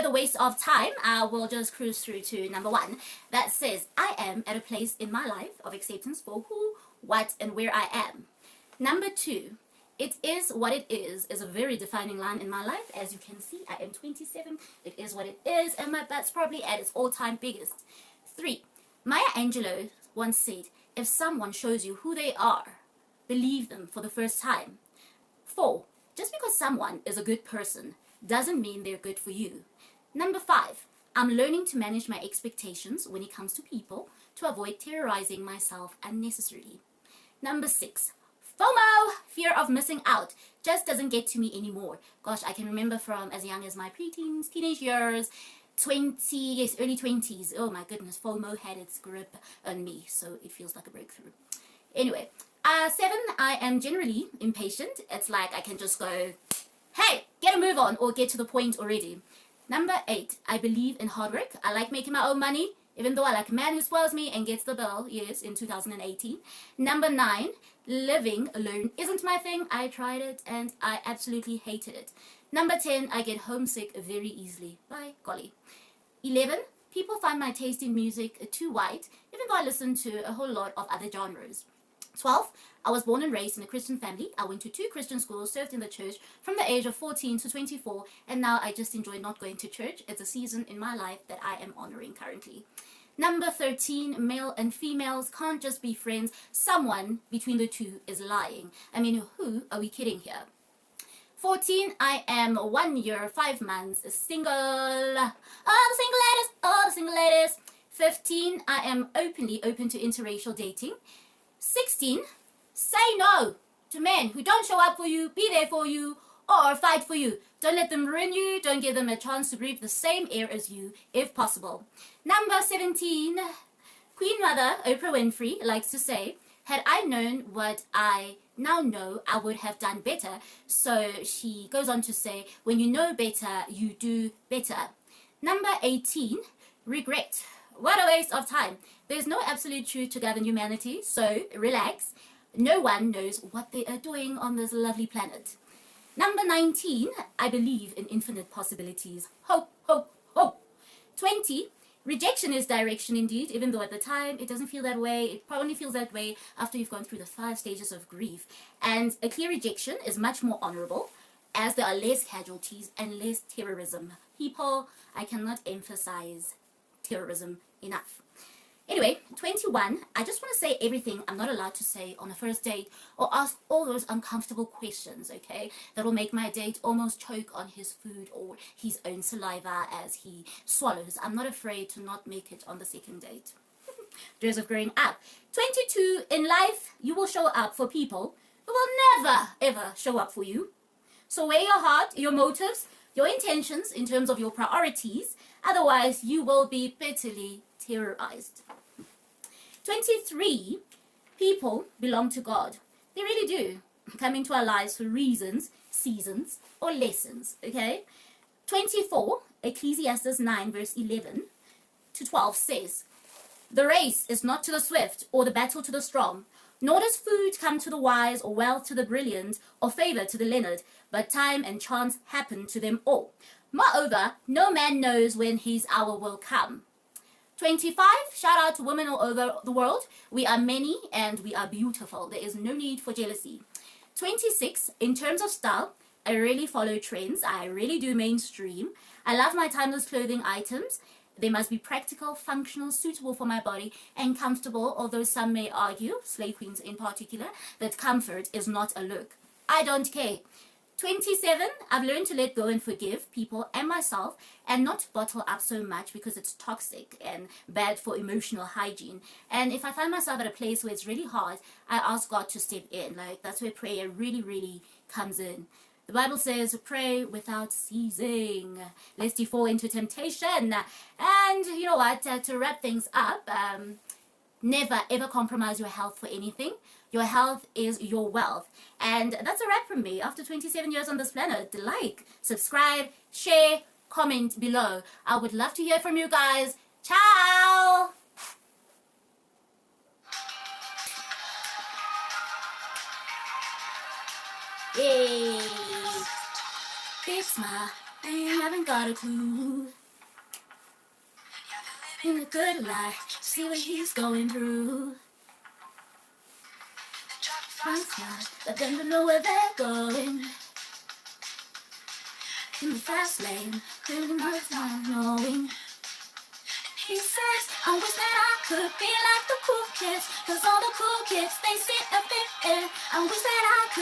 further waste of time, I will just cruise through to number 1 that says, I am at a place in my life of acceptance for who, what, and where I am. Number 2, it is what it is a very defining line in my life. As you can see, I am 27. It is what it is, and my butt's probably at its all-time biggest. 3, Maya Angelou once said, if someone shows you who they are, believe them for the first time. 4, just because someone is a good person doesn't mean they're good for you. Number 5, I'm learning to manage my expectations when it comes to people to avoid terrorizing myself unnecessarily. Number 6, FOMO, fear of missing out, just doesn't get to me anymore. Gosh, I can remember from as young as my preteens, teenage years, early 20s. Oh my goodness, FOMO had its grip on me, so it feels like a breakthrough. Anyway, 7, I am generally impatient. It's like I can just go, hey, get a move on, or get to the point already. Number 8, I believe in hard work. I like making my own money, even though I like a man who spoils me and gets the bill, yes, in 2018. Number 9, living alone isn't my thing. I tried it and I absolutely hated it. Number 10, I get homesick very easily. By golly. 11, people find my taste in music too white, even though I listen to a whole lot of other genres. 12, I was born and raised in a Christian family. I went to 2 Christian schools, served in the church from the age of 14 to 24, and now I just enjoy not going to church. It's a season in my life that I am honoring currently. Number 13, male and females can't just be friends. Someone between the two is lying. I mean, who are we kidding here? 14, I am 1 year, 5 months single. All the single ladies. 15, I am openly open to interracial dating. 16, say no to men who don't show up for you, be there for you, or fight for you. Don't let them ruin you. Don't give them a chance to breathe the same air as you, if possible. Number 17, Queen Mother Oprah Winfrey likes to say, had I known what I now know, I would have done better. So she goes on to say, when you know better, you do better. Number 18, regret. What a waste of time. There's no absolute truth to govern humanity, so relax. No one knows what they are doing on this lovely planet. Number 19, I believe in infinite possibilities. Hope, hope, hope. 20, rejection is direction indeed, even though at the time it doesn't feel that way. It probably feels that way after you've gone through the 5 stages of grief. And a clear rejection is much more honorable, as there are less casualties and less terrorism. People, I cannot emphasize terrorism enough. Anyway, 21, I just want to say everything I'm not allowed to say on a first date, or ask all those uncomfortable questions, okay, that will make my date almost choke on his food or his own saliva as he swallows. I'm not afraid to not make it on the second date. Joys of growing up. 22, in life, you will show up for people who will never, ever show up for you. So weigh your heart, your motives, your intentions in terms of your priorities. Otherwise, you will be bitterly terrorized. 23, people belong to God. They really do come into our lives for reasons, seasons, or lessons, okay? 24, Ecclesiastes 9 verse 11 to 12 says, the race is not to the swift or the battle to the strong, nor does food come to the wise or wealth to the brilliant or favor to the learned, but time and chance happen to them all. Moreover, no man knows when his hour will come. 25, shout out to women all over the world. We are many and we are beautiful. There is no need for jealousy. 26, in terms of style, I really follow trends. I really do mainstream. I love my timeless clothing items. They must be practical, functional, suitable for my body, and comfortable, although some may argue, slay queens in particular, that comfort is not a look. I don't care. 27, I've learned to let go and forgive people and myself and not bottle up so much because it's toxic and bad for emotional hygiene. And if I find myself at a place where it's really hard, I ask God to step in. Like, that's where prayer really, really comes in. The Bible says, pray without ceasing, lest you fall into temptation. And you know what, to wrap things up, never ever compromise your health for anything. Your health is your wealth. And that's a wrap from me. After 27 years on this planet, like, subscribe, share, comment below. I would love to hear from you guys. Ciao! Yay! Big smile. haven't got a clue. In a good life, see what he's going through. Find smart, but then don't know where they're going. In the fast lane, feeling hard not knowing. He says, I wish that I could be like the cool kids, 'cause all the cool kids, they sit up in air. I wish that I could